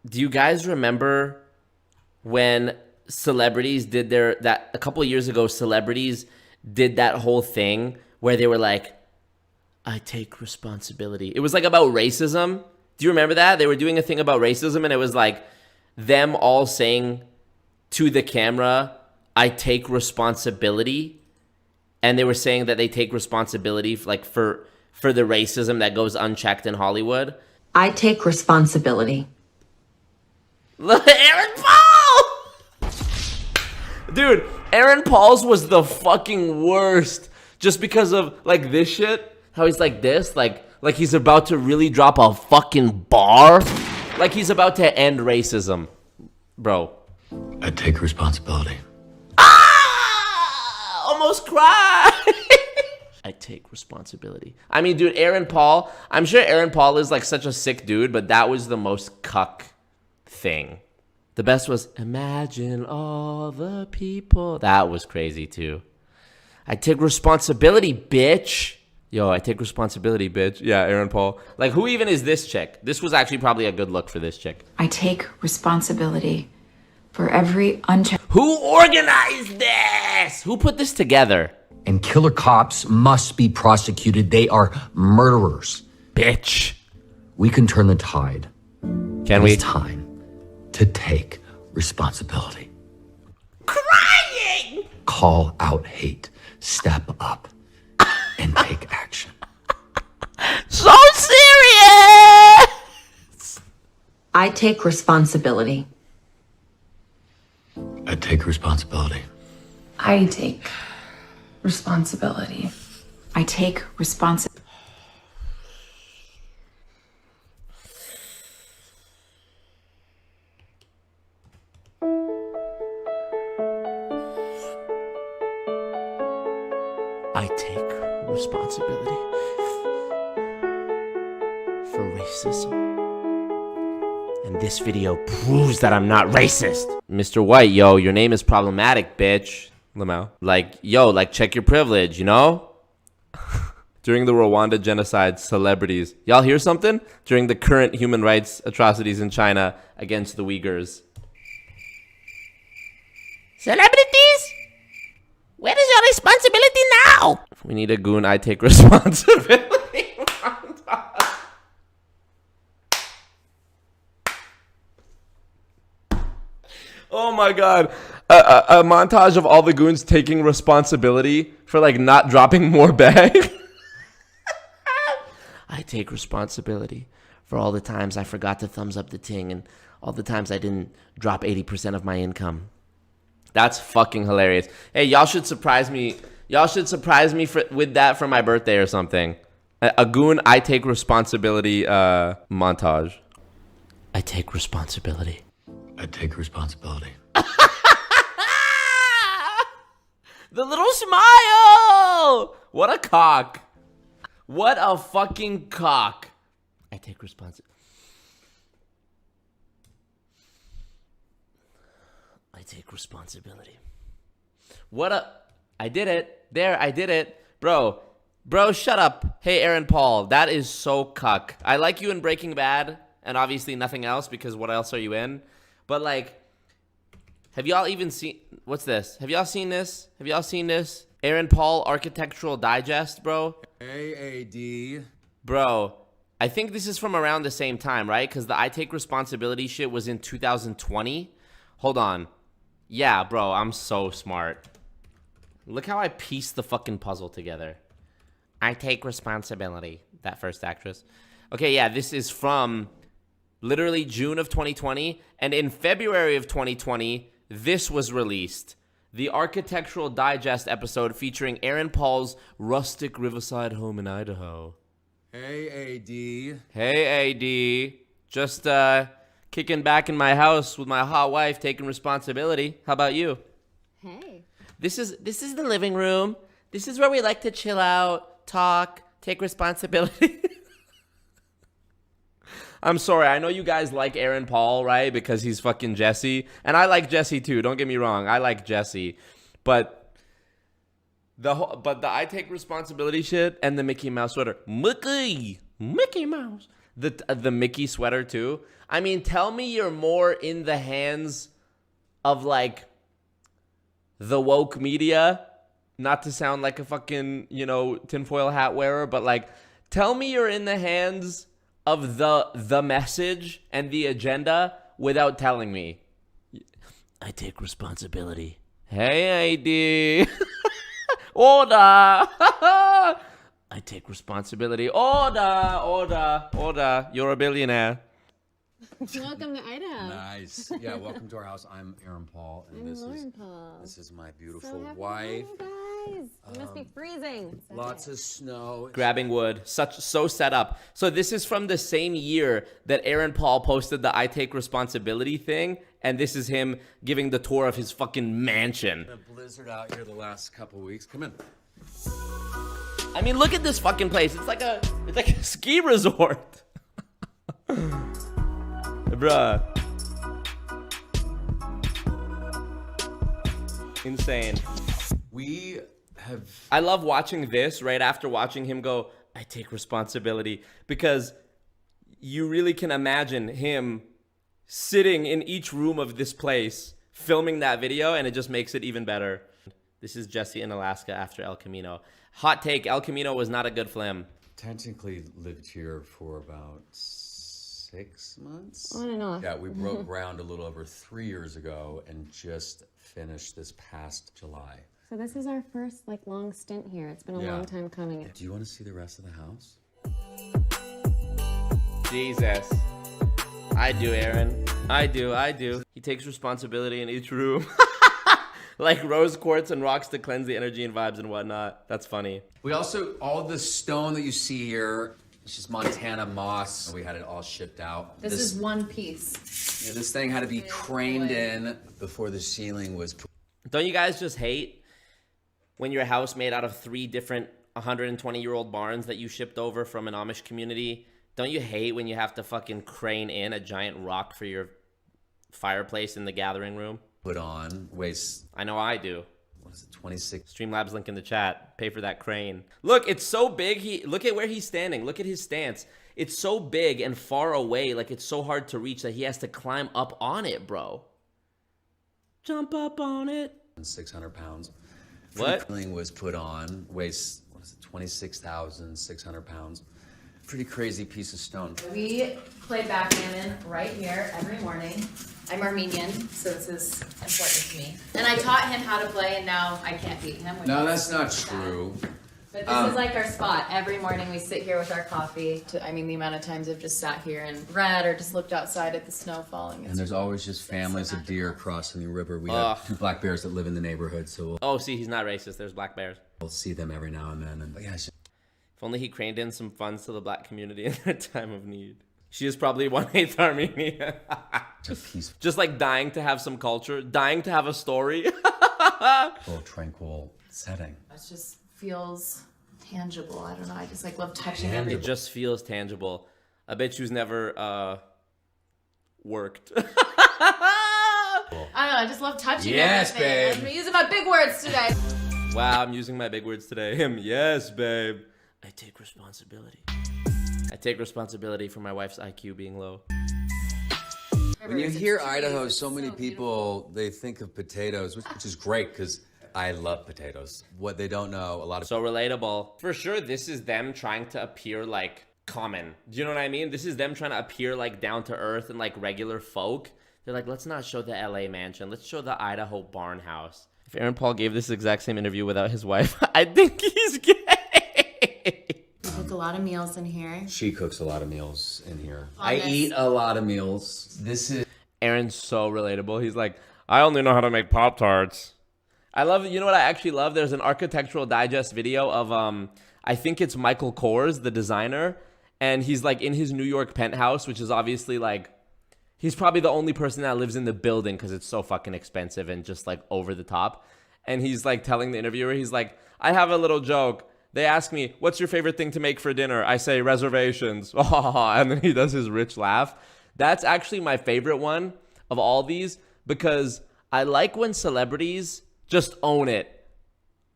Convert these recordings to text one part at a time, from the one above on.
Do you guys remember when celebrities did that a couple of years ago? Celebrities did that whole thing where they were like, "I take responsibility." It was like about racism. Do you remember that? They were doing a thing about racism, and it was like them all saying to the camera, "I take responsibility," and they were saying that they take responsibility for the racism that goes unchecked in Hollywood. I take responsibility. Look, Aaron Paul! Dude, Aaron Paul's was the fucking worst. Just because of, like, this shit. How he's like this. Like he's about to really drop a fucking bar. Like he's about to end racism. Bro. I take responsibility. Ah! Almost cried. I take responsibility. I mean, dude, Aaron Paul. I'm sure Aaron Paul is, like, such a sick dude, but that was the most cuck thing. The best was imagine all the people. That was crazy too. I take responsibility, bitch. Yo, I take responsibility, bitch. Yeah, Aaron Paul. Like, who even is this chick? This was actually probably a good look for this chick. I take responsibility for every unchecked. Who organized this? Who put this together? And killer cops must be prosecuted. They are murderers. Bitch. We can turn the tide. Can we? It's time to take responsibility. Crying! Call out hate. Step up and take action. So serious! I take responsibility. I take responsibility. I take responsibility. I take responsibility. I take responsibility for racism. And this video proves that I'm not racist. Mr. White, yo, your name is problematic, bitch. Lamau. Like, yo, like, check your privilege, you know? During the Rwanda genocide, celebrities. Y'all hear something? During the current human rights atrocities in China against the Uyghurs. Celebrities? Where is your responsibility now? We need a goon. I take responsibility. Oh my god. A montage of all the goons taking responsibility for, like, not dropping more bag. I take responsibility for all the times I forgot to thumbs up the ting and all the times I didn't drop 80% of my income. That's fucking hilarious. Hey, y'all should surprise me. Y'all should surprise me with that for my birthday or something. A goon, I take responsibility montage. I take responsibility. I take responsibility. The little smile! What a cock. What a fucking cock. I take responsibility. I take responsibility. What a... I did it. There, I did it. Bro, shut up. Hey, Aaron Paul, that is so cuck. I like you in Breaking Bad, and obviously nothing else, because what else are you in? But, like, have y'all even seen... What's this? Have y'all seen this? Have y'all seen this? Aaron Paul Architectural Digest, bro? AAD. Bro, I think this is from around the same time, right? Because the I Take Responsibility shit was in 2020. Hold on. Yeah, bro, I'm so smart. Look how I pieced the fucking puzzle together. I take responsibility. That first actress. Okay, yeah, this is from literally June of 2020. And in February of 2020, this was released. The Architectural Digest episode featuring Aaron Paul's rustic riverside home in Idaho. AAD. Hey, AD. Just kicking back in my house with my hot wife, taking responsibility. How about you? Hey. This is the living room. This is where we like to chill out, talk, take responsibility. I'm sorry. I know you guys like Aaron Paul, right? Because he's fucking Jesse. And I like Jesse too. Don't get me wrong. I like Jesse. But the I take responsibility shit and the Mickey Mouse sweater. Mickey Mouse. The Mickey sweater too. I mean, tell me you're more in the hands of like the woke media, not to sound like a fucking, you know, tinfoil hat wearer, but like, tell me you're in the hands of the message and the agenda without telling me. I take responsibility. Hey, ID. Order. I take responsibility. Order. You're a billionaire. Welcome to Idaho. Nice. Yeah, welcome to our house. I'm Aaron Paul, and I'm this Lauren is Paul. this is my So beautiful happy wife. to meet you guys. It must be freezing. Lots of snow. Grabbing wood. So set up. So this is from the same year that Aaron Paul posted the I take responsibility thing, and this is him giving the tour of his fucking mansion. A blizzard out here the last couple weeks. Come in. I mean, look at this fucking place. It's like a ski resort. Bruh. Insane. We have. I love watching this right after watching him go, I take responsibility, because you really can imagine him sitting in each room of this place, filming that video, and it just makes it even better. This is Jesse in Alaska after El Camino. Hot take, El Camino was not a good film. Technically lived here for about 6 months. On and off. Yeah, we broke ground a little over 3 years ago and just finished this past July. So this is our first like long stint here. It's been a Yeah. long time coming. Do you want to see the rest of the house? Jesus. I do, Aaron. I do. He takes responsibility in each room. Like rose quartz and rocks to cleanse the energy and vibes and whatnot. That's funny. We also, all the stone that you see here, it's just Montana moss. We had it all shipped out. This is one piece. Yeah, this thing had to be craned in before the ceiling was put. Don't you guys just hate when your house made out of 3 different 120-year-old barns that you shipped over from an Amish community? Don't you hate when you have to fucking crane in a giant rock for your fireplace in the gathering room? Put on, weighs, I know I do. what is it, 26? Streamlabs link in the chat. Pay for that crane. Look, it's so big. Look at where he's standing. Look at his stance. It's so big and far away, like it's so hard to reach that he has to climb up on it, bro. Jump up on it. 600 pounds. What? Ceiling was put on, weighs, what is it, 26,600 pounds. Pretty crazy piece of stone. We play backgammon right here every morning. I'm Armenian, so this is important to me. And I taught him how to play, and now I can't beat him. No, that's not true. But this is like our spot. Every morning we sit here with our coffee. I mean, the amount of times I've just sat here and read or just looked outside at the snow falling. And there's always just families of deer crossing the river. We have 2 black bears that live in the neighborhood, so Oh, see, he's not racist. There's black bears. we'll see them every now and then. And yeah, it's If only he craned in some funds to the black community in their time of need. She is probably 1/8 Armenian. just a peaceful, Just like dying to have some culture, dying to have a story. tranquil setting. It just feels tangible. I don't know. I just like love touching It everything. just feels tangible. I bet you's never worked. I don't know. I just love touching Yes, everything. babe. I'm using my big words today. Wow, I'm using my big words today. Him, yes, babe. I take responsibility. I take responsibility for my wife's IQ being low. When you hear Idaho, so many people, they think of potatoes, which is great because I love potatoes. What they don't know, a lot of So relatable. For sure, this is them trying to appear like common. Do you know what I mean? This is them trying to appear like down to earth and like regular folk. They're like, let's not show the LA mansion. Let's show the Idaho barn house. If Aaron Paul gave this exact same interview without his wife, I think he's gay. We cook a lot of meals in here. She cooks a lot of meals in here. On I this. eat a lot of meals. This is Aaron's so relatable. He's like, I only know how to make Pop-Tarts. I love, you know what I actually love? There's an Architectural Digest video of, I think it's Michael Kors, the designer. And he's like in his New York penthouse, which is obviously like, he's probably the only person that lives in the building because it's so fucking expensive and just like over the top. And he's like telling the interviewer, he's like, I have a little joke. They ask me, what's your favorite thing to make for dinner? I say reservations. And then he does his rich laugh. That's actually my favorite one of all these because I like when celebrities just own it.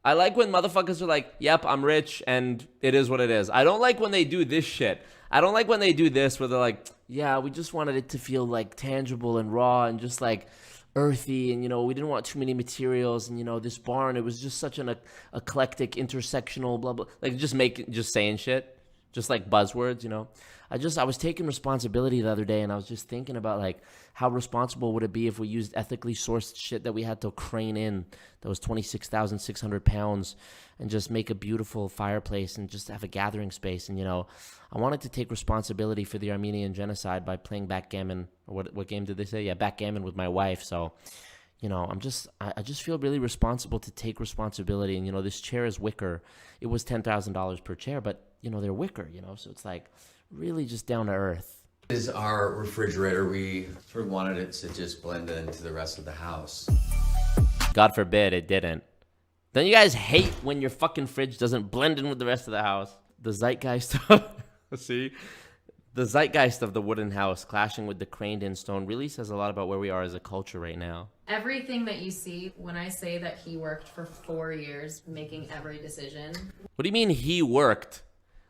I like when motherfuckers are like, yep, I'm rich and it is what it is. I don't like when they do this shit. I don't like when they do this where they're like, yeah, we just wanted it to feel like tangible and raw and just like earthy, and we didn't want too many materials, and this barn, it was just such an eclectic intersectional blah blah, like just saying shit, just like buzzwords. I was taking responsibility the other day, and I was just thinking about like how responsible would it be if we used ethically sourced shit that we had to crane in that was 26,600 pounds and just make a beautiful fireplace and just have a gathering space. And I wanted to take responsibility for the Armenian genocide by playing backgammon. Or what game did they say? Yeah, backgammon with my wife. So I just feel really responsible to take responsibility. And this chair is wicker. It was $10,000 per chair, but they're wicker. So it's like really just down to earth. This is our refrigerator. We sort of wanted it to just blend into the rest of the house. God forbid it didn't. Then you guys hate when your fucking fridge doesn't blend in with the rest of the house. The zeitgeist of, see? The zeitgeist of the wooden house clashing with the craned-in stone really says a lot about where we are as a culture right now. Everything that you see, when I say that he worked for 4 years making every decision. What do you mean he worked?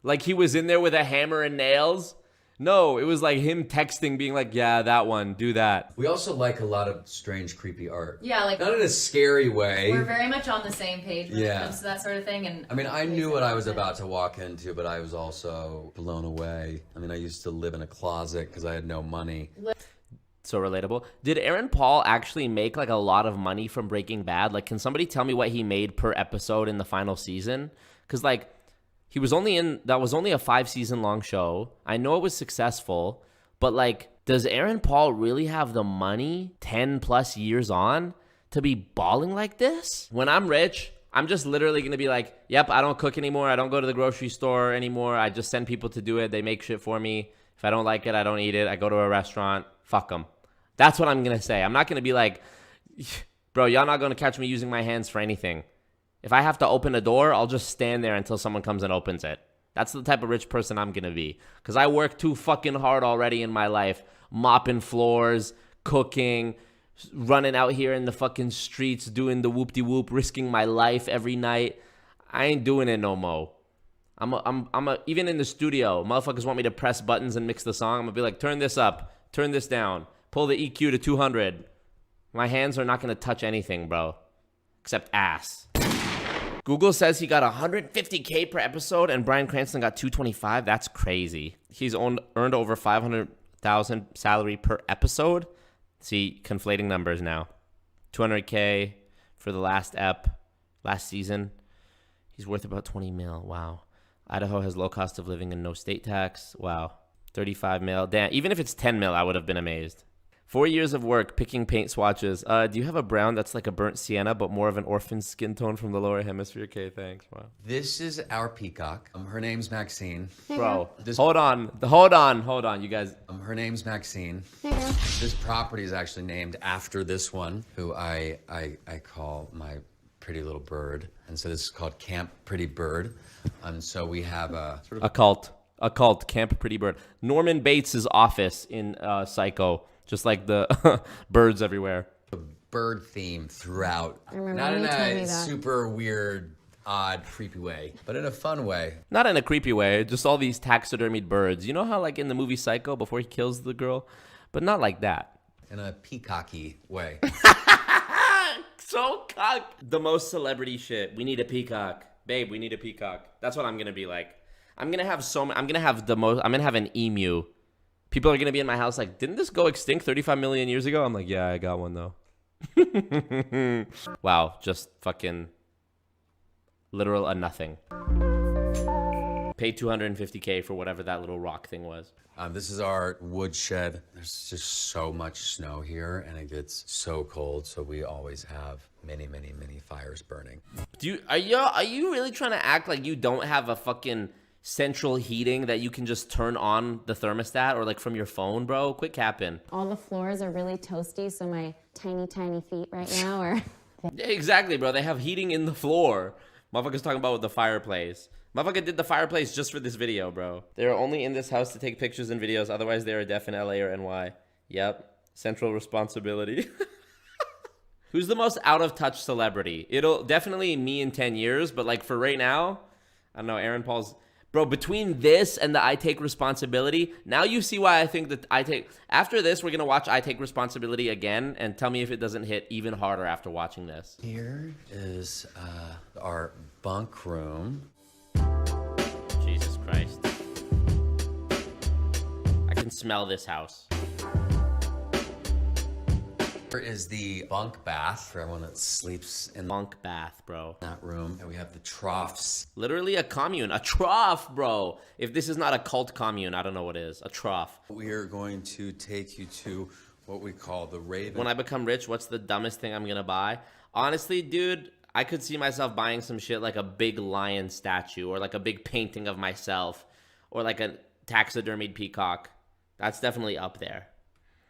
Like he was in there with a hammer and nails? No, it was like him texting, being like, yeah, that one, do that. We also like a lot of strange, creepy art. Yeah, like not in a scary way. We're very much on the same page when it Yeah. comes to that sort of thing. And I mean, I knew what I was about to walk into, but I was also blown away. I mean, I used to live in a closet because I had no money. So relatable. Did Aaron Paul actually make like a lot of money from Breaking Bad? Like, can somebody tell me what he made per episode in the final season? Because like, he was only that was only a 5-season long show. I know it was successful, but like, does Aaron Paul really have the money 10 plus years on to be balling like this? When I'm rich, I'm just literally going to be like, yep, I don't cook anymore. I don't go to the grocery store anymore. I just send people to do it. They make shit for me. If I don't like it, I don't eat it. I go to a restaurant. Fuck them. That's what I'm going to say. I'm not going to be like, bro, y'all not going to catch me using my hands for anything. If I have to open a door, I'll just stand there until someone comes and opens it. That's the type of rich person I'm going to be. Because I work too fucking hard already in my life. Mopping floors, cooking, running out here in the fucking streets, doing the whoop-de-whoop, risking my life every night. I ain't doing it no more. Even in the studio, motherfuckers want me to press buttons and mix the song. I'm going to be like, turn this up, turn this down, pull the EQ to 200. My hands are not going to touch anything, bro. Except ass. Google says he got $150K per episode and Bryan Cranston got $225. That's crazy. He's earned over $500,000 salary per episode. See, conflating numbers now. $200K for the last season. He's worth about $20 million. Wow. Idaho has low cost of living and no state tax. Wow. $35 million. Damn, even if it's $10 million, I would have been amazed. 4 years of work picking paint swatches. Do you have a brown that's like a burnt sienna, but more of an orphan skin tone from the lower hemisphere? Okay, thanks. Wow. This is our peacock. Her name's Maxine. Bro, hold on, you guys. Her name's Maxine. Hey, girl. This property is actually named after this one, who I call my pretty little bird. And so this is called Camp Pretty Bird. And so we have a sort of A cult, Camp Pretty Bird. Norman Bates' office in Psycho. Just like the birds everywhere. bird theme throughout. I remember Not when in you told me a that. super weird, odd, creepy way, but in a fun way. Not in a creepy way, just all these taxidermied birds. You know how like in the movie Psycho before he kills the girl? But not like that. In a peacocky way. So cock. The most celebrity shit. We need a peacock. Babe, we need a peacock. That's what I'm going to be like. I'm going to have an emu. People are going to be in my house like, didn't this go extinct 35 million years ago? I'm like, yeah, I got one though. Wow, just fucking literal a nothing. Paid $250K for whatever that little rock thing was. This is our woodshed. There's just so much snow here, and it gets so cold, so we always have many, many, many fires burning. Are you really trying to act like you don't have a fucking central heating that you can just turn on the thermostat or like from your phone, bro? Quit capping. All the floors are really toasty, so my tiny, tiny feet right now are... Yeah, exactly, bro. They have heating in the floor. Motherfucker's talking about with the fireplace. Motherfucker did the fireplace just for this video, bro. They're only in this house to take pictures and videos. Otherwise, they're a deaf in LA or NY. Yep. Central responsibility. Who's the most out of touch celebrity? It'll definitely me in 10 years, but like for right now, I don't know, Aaron Paul's. Bro, between this and the I Take Responsibility, now you see why I think that after this, we're going to watch I Take Responsibility again and tell me if it doesn't hit even harder after watching this. Here is our bunk room. Jesus Christ. I can smell this house. Here is the bunk bath for everyone that sleeps in Bunk bath, bro. that room. And we have the troughs. Literally a commune. A trough, bro. If this is not a cult commune, I don't know what is. A trough. We are going to take you to what we call the Raven. When I become rich, what's the dumbest thing I'm gonna buy? Honestly, dude, I could see myself buying some shit like a big lion statue or like a big painting of myself or like a taxidermied peacock. That's definitely up there.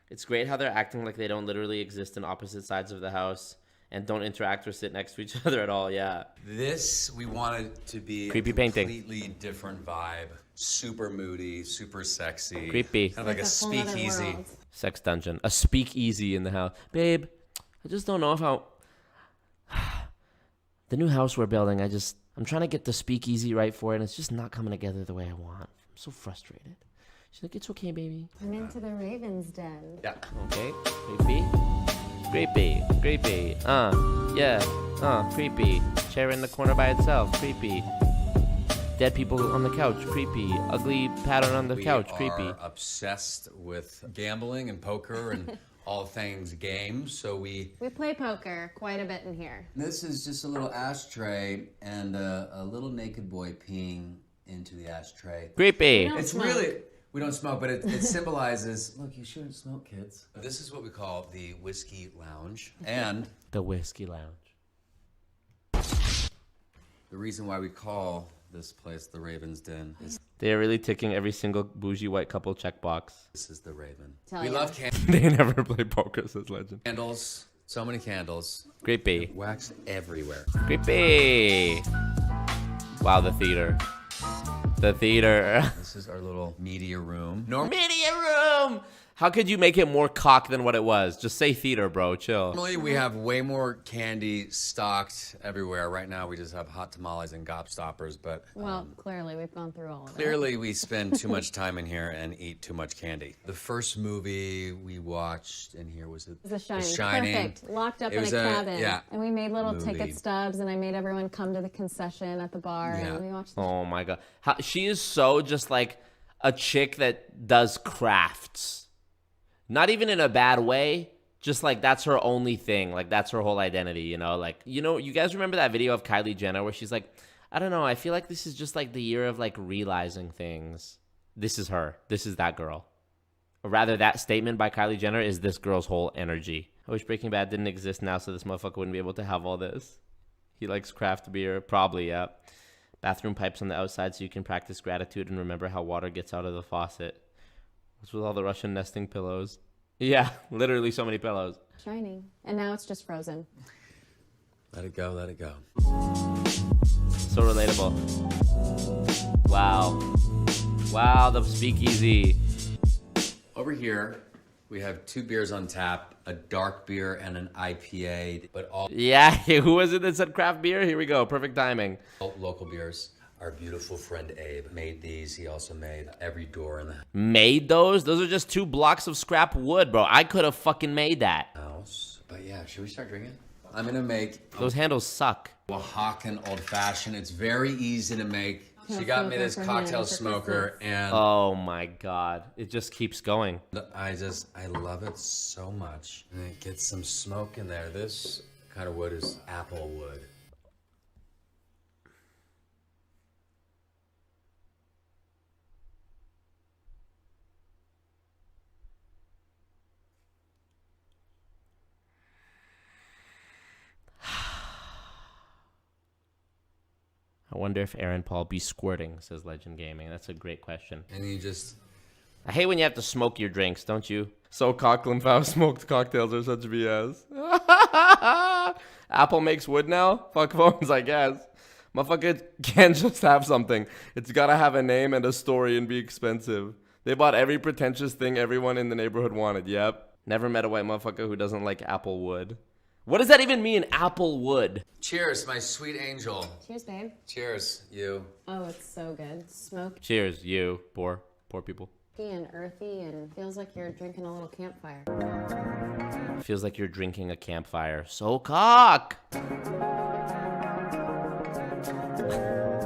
It's great how they're acting like they don't literally exist in opposite sides of the house and don't interact or sit next to each other at all. Yeah. This, we wanted to be Creepy a painting. completely different vibe. Super moody, super sexy. Creepy. Kind of like a It's a whole other speakeasy. world. Sex dungeon. A speakeasy in the house. Babe, I just don't know if how... The new house we're building, I'm trying to get the speakeasy right for it, and it's just not coming together the way I want. I'm so frustrated. She's like, it's okay, baby. I'm into the Raven's Den. Yeah. Okay. Creepy. Creepy. Creepy. Yeah. Creepy. Chair in the corner by itself. Creepy. Dead people on the couch. Creepy. Ugly pattern on the couch. Creepy. We are obsessed with gambling and poker and all things games, so we... We play poker quite a bit in here. This is just a little ashtray and a little naked boy peeing into the ashtray. Creepy. No. It's Smoke. really, we don't smoke, but it symbolizes, look, you shouldn't smoke, kids. This is what we call the Whiskey Lounge. And The Whiskey Lounge. the reason why we call this place the Raven's Den is They are really ticking every single bougie white couple checkbox. this is the Raven. Tell We ya. love They never play poker, says legend. candles. So many candles. Creepy. Wax everywhere. Creepy. Wow, the theater. The theater. This is our little media room. Media room! How could you make it more cock than what it was? Just say theater, bro. Chill. Normally we have way more candy stocked everywhere. Right now we just have hot tamales and gobstoppers, but Well, clearly we've gone through all of it. clearly we spend too much time in here and eat too much candy. The first movie we watched in here was It was The Shining. Shining. Perfect. Locked up It in a was cabin. yeah. And we made little movie. ticket stubs, and I made everyone come to the concession at the bar, Yeah. and we watched the Oh my god. She is so just like a chick that does crafts. Not even in a bad way. Just like that's her only thing. Like that's her whole identity, you know? Like, you guys remember that video of Kylie Jenner where she's like, I don't know, I feel like this is just like the year of like realizing things. This is her. This is that girl. Or rather, that statement by Kylie Jenner is this girl's whole energy. I wish Breaking Bad didn't exist now so this motherfucker wouldn't be able to have all this. He likes craft beer. Probably, yeah. Bathroom pipes on the outside so you can practice gratitude and remember how water gets out of the faucet. What's with all the Russian nesting pillows? Yeah, literally so many pillows. Shining. And now it's just Frozen. Let it go, let it go. So relatable. Wow. Wow, the speakeasy. Over here, we have 2 beers on tap, a dark beer and an IPA, but all Yeah, who was it that said craft beer? Here we go. Perfect timing. local beers. Our beautiful friend Abe made these. He also made every door in the Made those? Those are just 2 blocks of scrap wood, bro. I could have fucking made that. house. But yeah, should we start drinking? I'm gonna make Those handles suck. Oaxacan old fashioned. It's very easy to make. She got me smoker this for cocktail him for smoker, Christmas. and Oh my god. It just keeps going. I love it so much. And it gets some smoke in there. This kind of wood is apple wood. I wonder if Aaron Paul be squirting, says Legend Gaming. That's a great question. And you just I hate when you have to smoke your drinks, don't you? So Coughlin Fowl smoked cocktails are such BS. Apple makes wood now? Fuck phones, I guess. Motherfucker can't just have something. It's gotta have a name and a story and be expensive. They bought every pretentious thing everyone in the neighborhood wanted, yep. Never met a white motherfucker who doesn't like apple wood. What does that even mean, Applewood? Cheers, my sweet angel. Cheers, babe. Cheers, you. Oh, it's so good. Smoky Cheers, you poor people. and earthy, and feels like you're drinking a little campfire. Feels like you're drinking a campfire. So cock.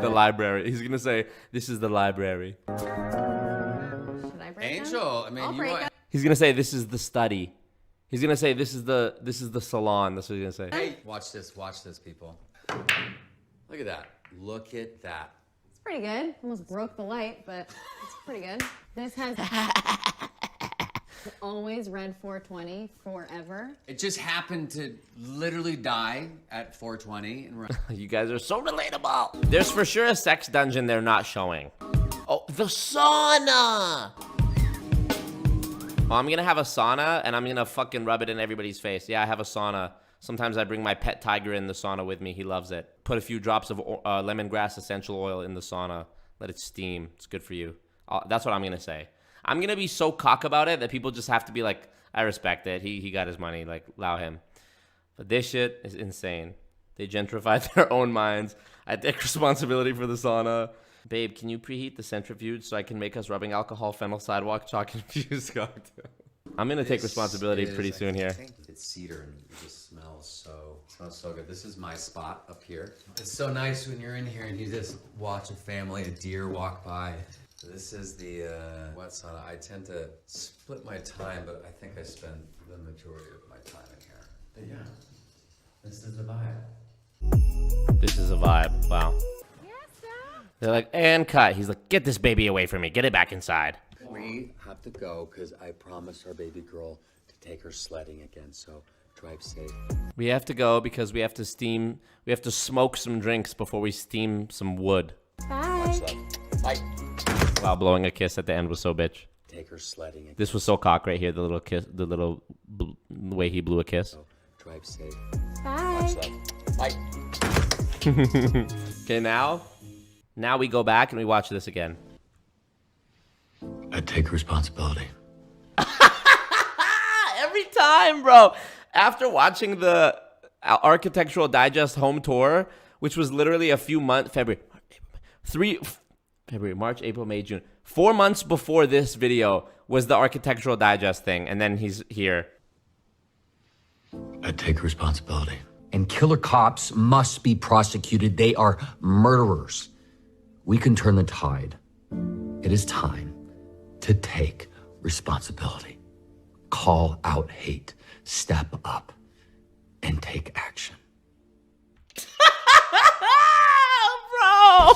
The library. He's gonna say, "This is the library." Should I break Angel, I mean, you know. He's gonna say, "This is the study." He's gonna say, "This is the salon." That's what he's gonna say. Hey, watch this, people. Look at that. Look at that. It's pretty good. Almost broke the light, but it's pretty good. This has always read 420 forever. It just happened to literally die at 420. And You guys are so relatable. There's for sure a sex dungeon they're not showing. Oh, the sauna. Oh, I'm gonna have a sauna and I'm gonna fucking rub it in everybody's face. Yeah, I have a sauna. Sometimes I bring my pet tiger in the sauna with me. He loves it. Put a few drops of lemongrass essential oil in the sauna. Let it steam. It's good for you. That's what I'm gonna say. I'm gonna be so cock about it that people just have to be like, I respect it. He got his money. Like, allow him. But this shit is insane. They gentrified their own minds. I take responsibility for the sauna. Babe, can you preheat the centrifuge so I can make us rubbing alcohol, fennel, sidewalk, chalk infused cocktail? I'm gonna take responsibility pretty soon here. I think it's cedar and it just smells so good. This is my spot up here. It's so nice when you're in here and you just watch a family, a deer walk by. So this is the wet sauna. I tend to split my time, but I think I spend the majority of my time in here. But yeah, this is the vibe. This is a vibe. Wow. They're like, and cut. He's like, get this baby away from me. Get it back inside. We have to go because I promised our baby girl to take her sledding again, so drive safe. We have to go because we have to smoke some drinks before we steam some wood. Bye. Much love. Bye. Wow, blowing a kiss at the end was so bitch. Take her sledding again. This was so cock right here, the little kiss, the way he blew a kiss. So drive safe. Bye. Much love. Bye. Okay, now we go back and we watch this again. I take responsibility. Every time, bro. After watching the Architectural Digest home tour, which was literally a few months, February, March, April, May, June. 4 months before this video was the Architectural Digest thing, and then he's here. I take responsibility. And killer cops must be prosecuted. They are murderers. We can turn the tide. It is time to take responsibility. Call out hate. Step up and take action. Bro!